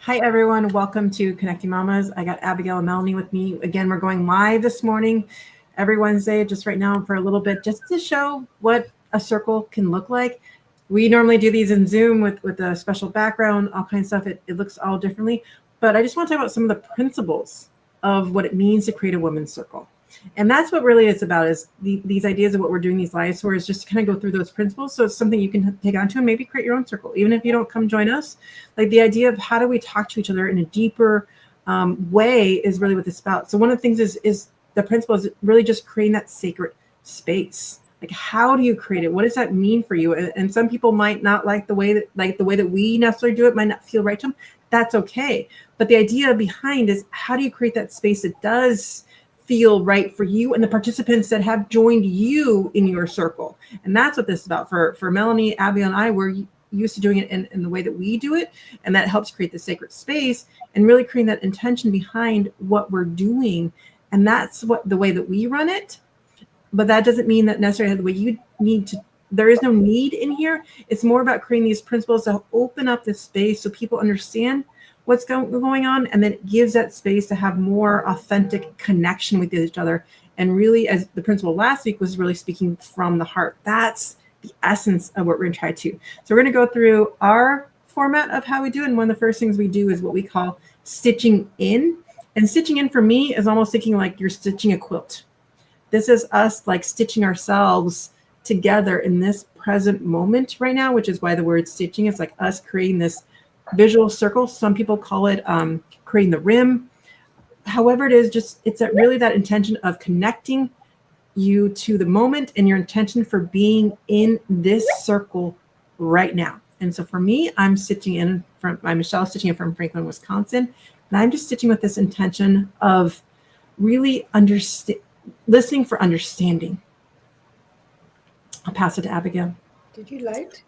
Hi, everyone. Welcome to Connecting Mamas. I got Abigail and Melanie with me. Again, we're going live this morning, every Wednesday, just right now for a little bit, just to show what a circle can look like. We normally do these in Zoom with a special background, all kinds of stuff. It looks all differently. But I just want to talk about some of the principles of what it means to create a women's circle. And that's what really it's about is these ideas of what we're doing these lives for is just to kind of go through those principles. So it's something you can take on to and maybe create your own circle, even if you don't come join us. Like the idea of how do we talk to each other in a deeper way is really what this is about. So one of the things is the principle is really just creating that sacred space. Like how do you create it? What does that mean for you? And some people might not like the way that we necessarily do it, might not feel right to them. That's okay. But the idea behind is how do you create that space that does feel right for you and the participants that have joined you in your circle. And that's what this is about. For Melanie, Abby, and I, we're used to doing it in the way that we do it. And that helps create the sacred space and really creating that intention behind what we're doing. And that's what the way that we run it. But that doesn't mean that necessarily the way you need to. There is no need in here. It's more about creating these principles to open up this space so people understand what's going on, and then it gives that space to have more authentic connection with each other. And really, as the principle last week was really speaking from the heart. That's the essence of what we're going to try to. So we're going to go through our format of how we do it. And one of the first things we do is what we call stitching in. And stitching in for me is almost thinking like you're stitching a quilt. This is us like stitching ourselves together in this present moment right now, which is why the word stitching is like us creating this visual circle. Some people call it creating the rim. However it is, just it's that really that intention of connecting you to the moment and your intention for being in this circle right now. And so for me, I'm Michelle stitching in from Franklin, Wisconsin. And I'm just stitching with this intention of really listening for understanding. I'll pass it to Abigail. Did you light?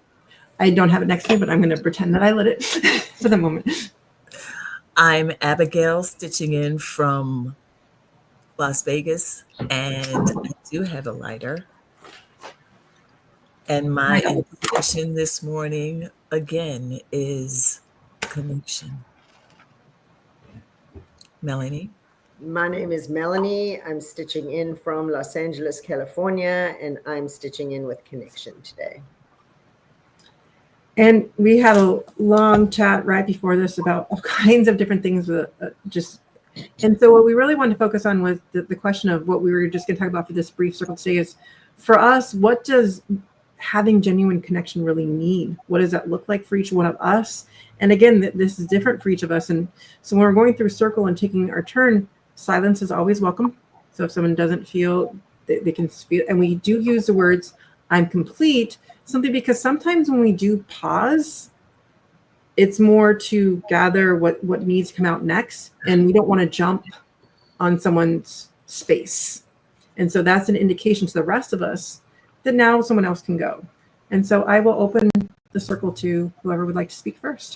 I don't have it next to me, but I'm going to pretend that I lit it for the moment. I'm Abigail stitching in from Las Vegas, and I do have a lighter. And my intention this morning, again, is connection. Melanie? My name is Melanie. I'm stitching in from Los Angeles, California, and I'm stitching in with connection today. And we had a long chat right before this about all kinds of different things. And so what we really wanted to focus on was the question of what we were just going to talk about for this brief circle today is, for us, what does having genuine connection really mean? What does that look like for each one of us? And again, this is different for each of us. And so when we're going through circle and taking our turn, silence is always welcome. So if someone doesn't feel, they can feel, and we do use the words, I'm complete, simply because sometimes when we do pause, it's more to gather what needs to come out next. And we don't want to jump on someone's space. And so that's an indication to the rest of us that now someone else can go. And so I will open the circle to whoever would like to speak first.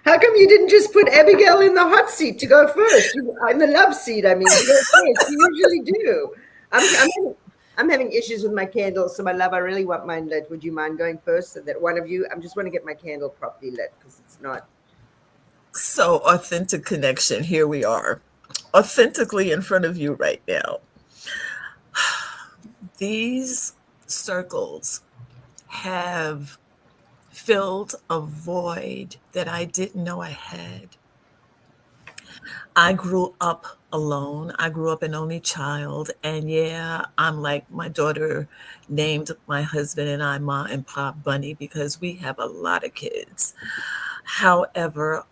How come you didn't just put Abigail in the hot seat to go first? In the love seat, I mean, to go first. You usually do. I'm having issues with my candles, so my love, I really want mine lit. Would you mind going first so that one of you, I just want to get my candle properly lit because it's not. So authentic connection, here we are, authentically in front of you right now. These circles have filled a void that I didn't know I had. I grew up alone. I grew up an only child. And yeah, I'm like my daughter named my husband and I Ma and Pop Bunny because we have a lot of kids. However,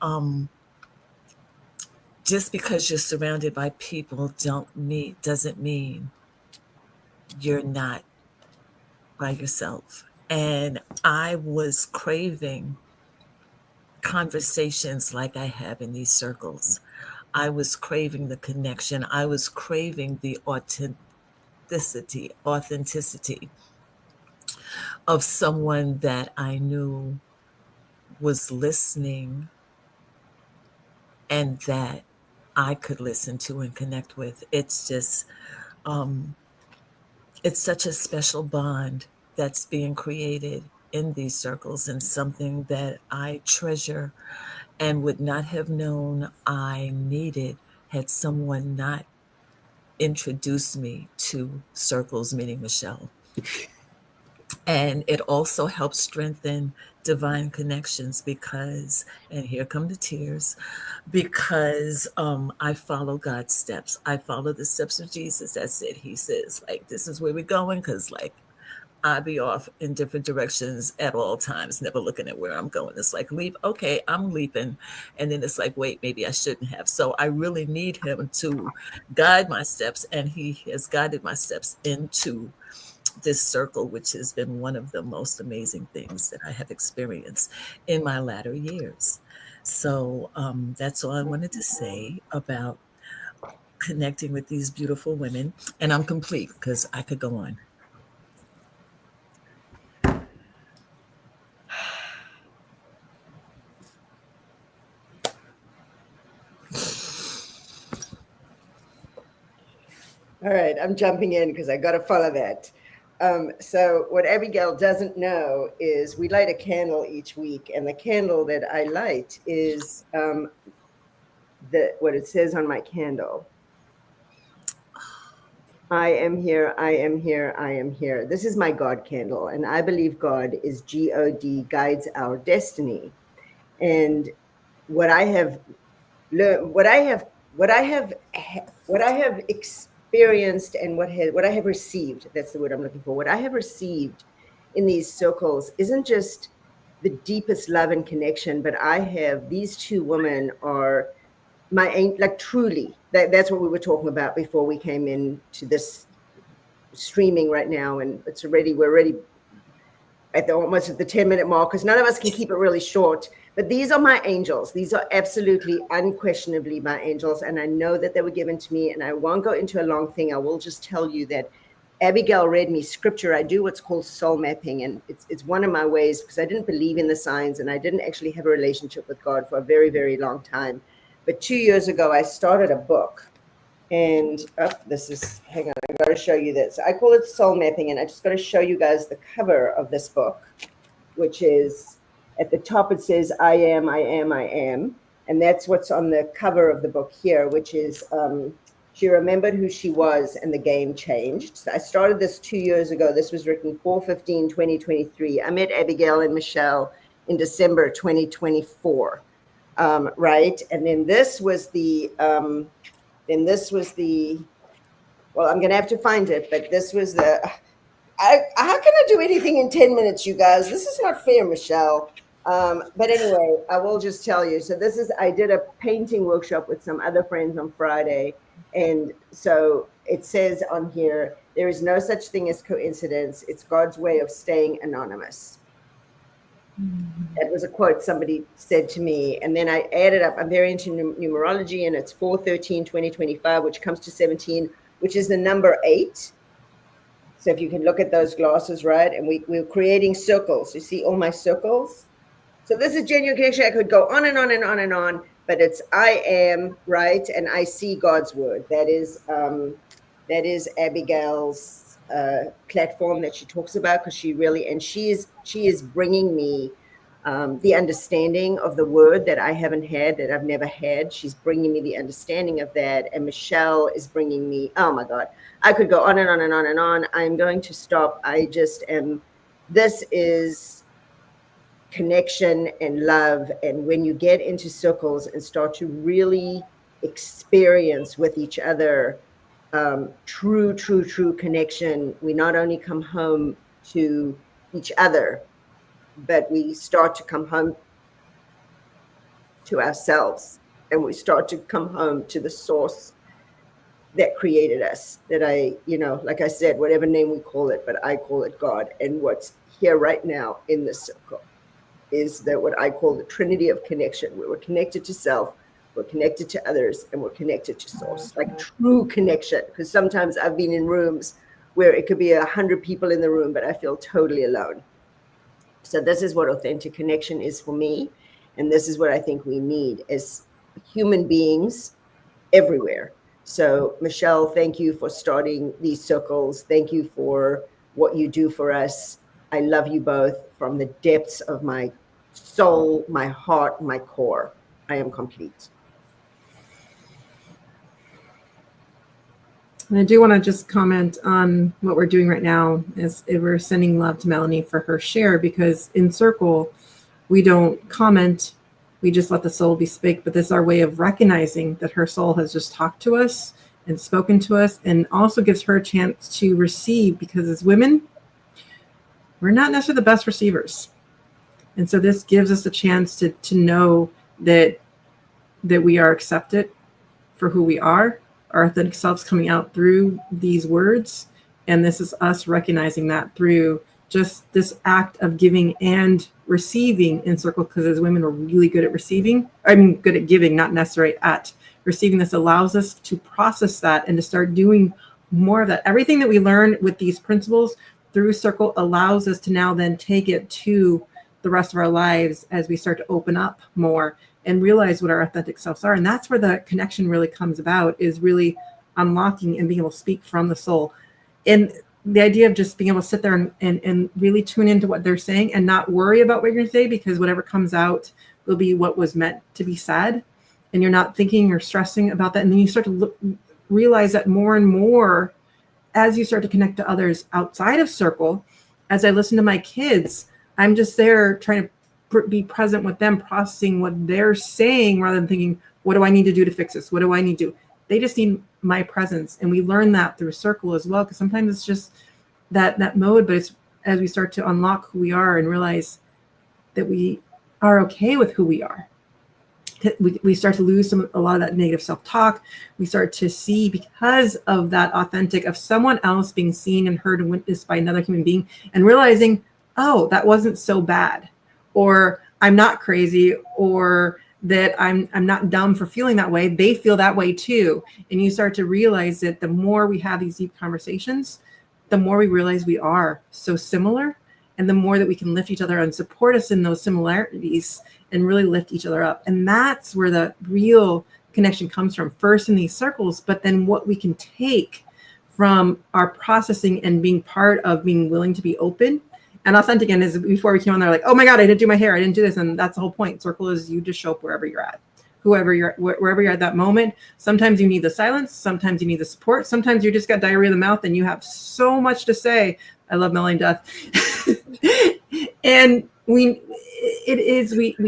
just because you're surrounded by people doesn't mean you're not by yourself. And I was craving conversations like I have in these circles. I was craving the connection. I was craving the authenticity of someone that I knew was listening and that I could listen to and connect with. It's just, it's such a special bond that's being created in these circles, and something that I treasure and would not have known I needed had someone not introduced me to circles, meeting Michelle. And it also helps strengthen divine connections because, and here come the tears, because I follow God's steps. I follow the steps of Jesus. That's it. He says, like, this is where we're going, because, like, I be off in different directions at all times, never looking at where I'm going. It's like, leap, okay, I'm leaping. And then it's like, wait, maybe I shouldn't have. So I really need him to guide my steps. And he has guided my steps into this circle, which has been one of the most amazing things that I have experienced in my latter years. So that's all I wanted to say about connecting with these beautiful women. And I'm complete because I could go on. All right, I'm jumping in because I got to follow that. So what Abigail doesn't know is we light a candle each week, and the candle that I light is what it says on my candle. I am here, I am here, I am here. This is my God candle, and I believe God is God, guides our destiny. And what I have learned, what I have experienced, and what I have received, that's the word I'm looking for. What I have received in these circles isn't just the deepest love and connection, but these two women are like truly, that's what we were talking about before we came into this streaming right now. And we're already almost at the 10-minute mark, because none of us can keep it really short. But these are my angels. These are absolutely, unquestionably my angels. And I know that they were given to me. And I won't go into a long thing. I will just tell you that Abigail read me scripture. I do what's called soul mapping. And it's one of my ways, because I didn't believe in the signs, and I didn't actually have a relationship with God for a very, very long time. But 2 years ago, I started a book. And hang on, I got to show you this. I call it soul mapping. And I just got to show you guys the cover of this book, which is, at the top, it says, I am, I am, I am. And that's what's on the cover of the book here, which is, she remembered who she was and the game changed. So I started this 2 years ago. This was written 4/15/2023. I met Abigail and Michelle in December 2024, right? And then this was the, well, I'm going to have to find it, but this was how can I do anything in 10 minutes, you guys? This is not fair, Michelle. But anyway, I will just tell you. So I did a painting workshop with some other friends on Friday. And so it says on here, there is no such thing as coincidence. It's God's way of staying anonymous. That was a quote somebody said to me. And then I added up, I'm very into numerology, and it's 4/13/2025, which comes to 17, which is the number 8. So if you can look at those glasses, right? And we're creating circles. You see all my circles? So this is genuine connection. I could go on and on and on and on, but it's I am, right? And I see God's word. That is Abigail's platform that she talks about, because she is bringing me the understanding of the word that I haven't had, that I've never had. She's bringing me the understanding of that. And Michelle is bringing me, oh my God, I could go on and on and on and on. I'm going to stop. This is connection and love. And when you get into circles and start to really experience with each other, true connection, we not only come home to each other, but we start to come home to ourselves, and we start to come home to the source that created us, that like I said, whatever name we call it, but I call it God. And what's here right now in this circle is that what I call the Trinity of connection, where we're connected to self, we're connected to others, and we're connected to source, like true connection. Because sometimes I've been in rooms where it could be 100 people in the room, but I feel totally alone. So this is what authentic connection is for me. And this is what I think we need as human beings everywhere. So, Michelle, thank you for starting these circles. Thank you for what you do for us. I love you both from the depths of my soul, my heart, my core. I am complete. And I do want to just comment on what we're doing right now is we're sending love to Melanie for her share, because in Circle, we don't comment. We just let the soul be speak. But this is our way of recognizing that her soul has just talked to us and spoken to us, and also gives her a chance to receive, because as women, we're not necessarily the best receivers. And so this gives us a chance to know that we are accepted for who we are, our authentic selves coming out through these words. And this is us recognizing that through just this act of giving and receiving in Circle, because as women, we're really good at receiving. I mean, good at giving, not necessarily at receiving. This allows us to process that and to start doing more of that. Everything that we learn with these principles through Circle allows us to now then take it to the rest of our lives as we start to open up more and realize what our authentic selves are. And that's where the connection really comes about, is really unlocking and being able to speak from the soul. And the idea of just being able to sit there and really tune into what they're saying and not worry about what you're going to say, because whatever comes out will be what was meant to be said. And you're not thinking or stressing about that. And then you start to realize that more and more as you start to connect to others outside of Circle. As I listen to my kids, I'm just there trying to be present with them, processing what they're saying, rather than thinking, what do I need to do to fix this? What do I need to do? They just need my presence. And we learn that through Circle as well, because sometimes it's just that mode, but it's as we start to unlock who we are and realize that we are okay with who we are. We start to lose a lot of that negative self-talk. We start to see, because of that authentic of someone else being seen and heard and witnessed by another human being, and realizing, oh, that wasn't so bad, or I'm not crazy, or that I'm not dumb for feeling that way. They feel that way too. And you start to realize that the more we have these deep conversations, the more we realize we are so similar, and the more that we can lift each other and support us in those similarities and really lift each other up. And that's where the real connection comes from, first in these circles, but then what we can take from our processing and being part of being willing to be open and authentic. And is before we came on there, like, oh my God, I didn't do my hair, I didn't do this. And that's the whole point. Circle is you just show up wherever you're at, wherever you're at that moment. Sometimes you need the silence. Sometimes you need the support. Sometimes you just got diarrhea of the mouth and you have so much to say. I love Melanie Death. And we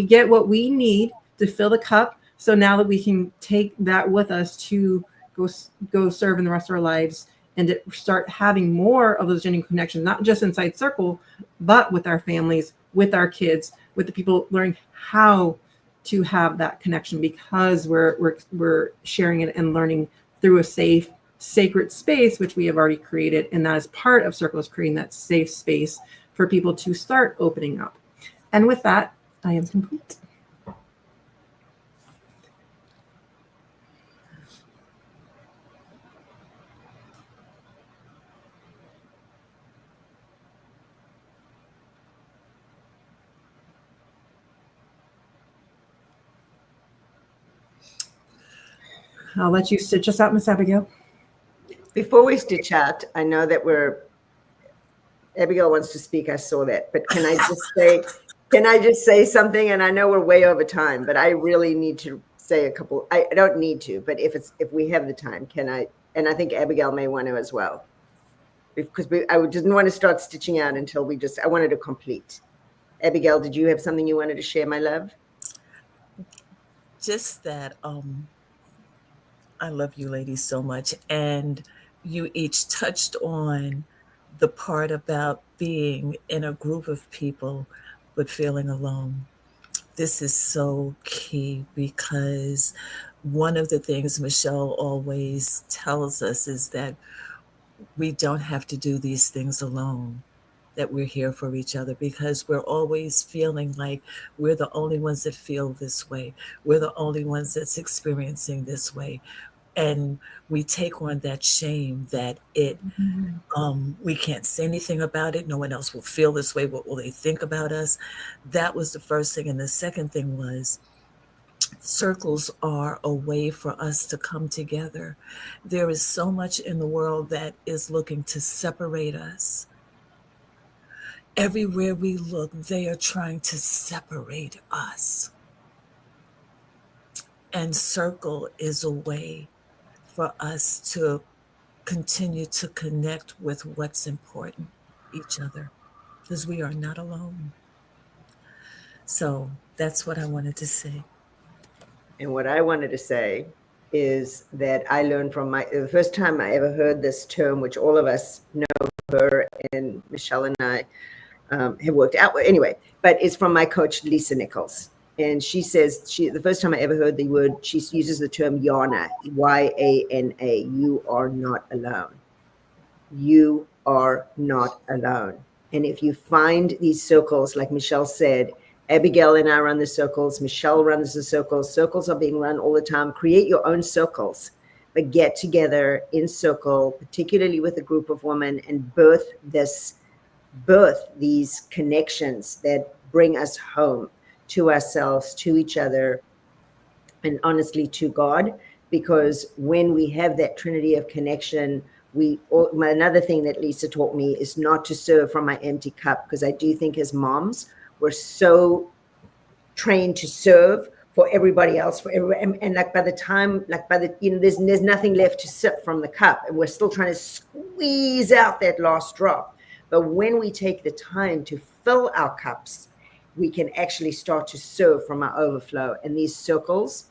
get what we need to fill the cup. So now that we can take that with us to go serve in the rest of our lives, and to start having more of those genuine connections, not just inside Circle, but with our families, with our kids, with the people, learning how to have that connection, because we're sharing it and learning through a safe, sacred space, which we have already created. And that is part of Circle, is creating that safe space for people to start opening up. And with that, I am complete. I'll let you stitch us out, Miss Abigail. Before we stitch out, I know that Abigail wants to speak. I saw that, but can I just say something? And I know we're way over time, but I really need to say a couple. I don't need to, but if we have the time, can I? And I think Abigail may want to as well, because I didn't want to start stitching out until I wanted to complete. Abigail, did you have something you wanted to share, my love? Just that I love you ladies so much. And you each touched on the part about being in a group of people, but feeling alone. This is so key, because one of the things Michelle always tells us is that we don't have to do these things alone, that we're here for each other, because we're always feeling like we're the only ones that feel this way. We're the only ones that's experiencing this way. And we take on that shame that we can't say anything about it. No one else will feel this way. What will they think about us? That was the first thing. And the second thing was, Circles are a way for us to come together. There is so much in the world that is looking to separate us. Everywhere we look, they are trying to separate us. And circle is a way for us to continue to connect with what's important, each other, because we are not alone. So that's what I wanted to say. And what I wanted to say is that I learned from the first time I ever heard this term, which all of us know, her and Michelle and I have worked out with anyway, but it's from my coach, Lisa Nichols. And she says, the first time I ever heard the word, she uses the term YANA, Y-A-N-A, you are not alone. You are not alone. And if you find these circles, like Michelle said, Abigail and I run the circles. Michelle runs the circles. Circles are being run all the time. Create your own circles, but get together in circle, particularly with a group of women, and birth these connections that bring us home to ourselves, to each other, and honestly to God. Because when we have that trinity of connection, another thing that Lisa taught me is not to serve from my empty cup, because I do think as moms, we're so trained to serve for everybody else, and like by the time, there's nothing left to sip from the cup, and we're still trying to squeeze out that last drop. But when we take the time to fill our cups, we can actually start to serve from our overflow. And these circles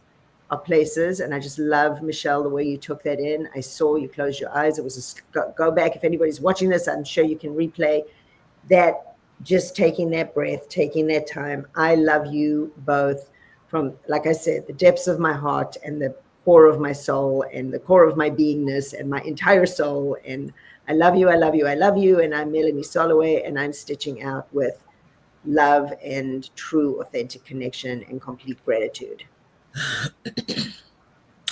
are places, and I just love, Michelle, the way you took that in. I saw you close your eyes. It was go back. If anybody's watching this, I'm sure you can replay that. Just taking that breath, taking that time. I love you both from, like I said, the depths of my heart and the core of my soul and the core of my beingness and my entire soul. And I love you, I love you, I love you. And I'm Melanie Soloway, and I'm stitching out with love and true, authentic connection and complete gratitude.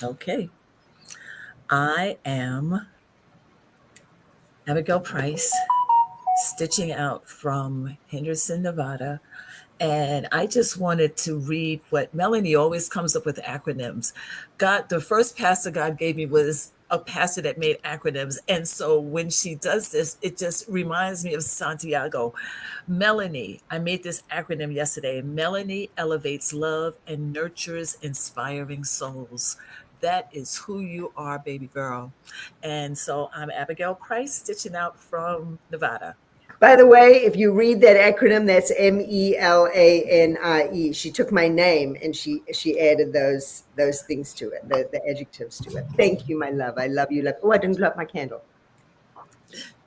Okay. I am Abigail Price, stitching out from Henderson, Nevada. And I just wanted to read what Melanie always comes up with acronyms. The first pastor God gave me was a pastor that made acronyms. And so when she does this, it just reminds me of Santiago. Melanie, I made this acronym yesterday. Melanie elevates love and nurtures inspiring souls. That is who you are, baby girl. And so I'm Abigail Price, stitching out from Nevada. By the way, if you read that acronym, that's MELANIE. She took my name and she added those things to it, the adjectives to it. Thank you, my love. I love you. Oh, I didn't blow up my candle.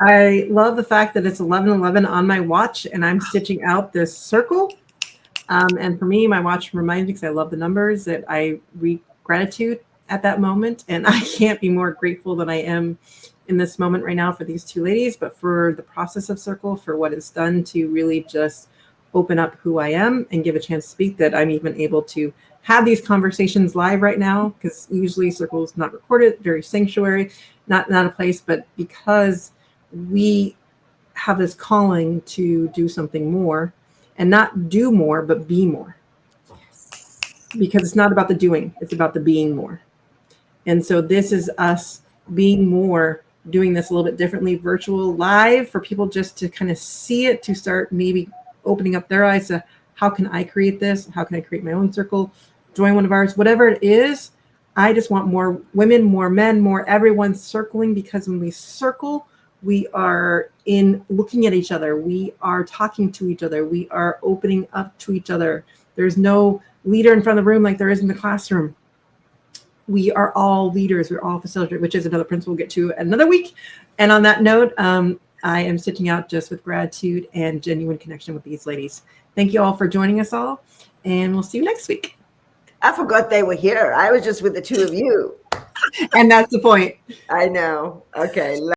I love the fact that it's 11:11 on my watch, and I'm stitching out this circle. And for me, my watch reminds me, because I love the numbers, that I read gratitude at that moment. And I can't be more grateful than I am in this moment right now for these two ladies, but for the process of circle, for what it's done to really just open up who I am and give a chance to speak, that I'm even able to have these conversations live right now, because usually circle's not recorded, very sanctuary, not a place, but because we have this calling to do something more, and not do more, but be more. Because it's not about the doing, it's about the being more. And so this is us being more, doing this a little bit differently, virtual, live, for people just to kind of see it, to start maybe opening up their eyes to, how can I create this? How can I create my own circle? Join one of ours, whatever it is. I just want more women, more men, more everyone circling, because when we circle, we are looking at each other. We are talking to each other. We are opening up to each other. There's no leader in front of the room like there is in the classroom. We are all leaders. We're all facilitators, which is another principle we'll get to another week. And on that note, I am stitching out just with gratitude and genuine connection with these ladies. Thank you all for joining us all, and we'll see you next week. I forgot they were here. I was just with the two of you. And that's the point. I know. Okay.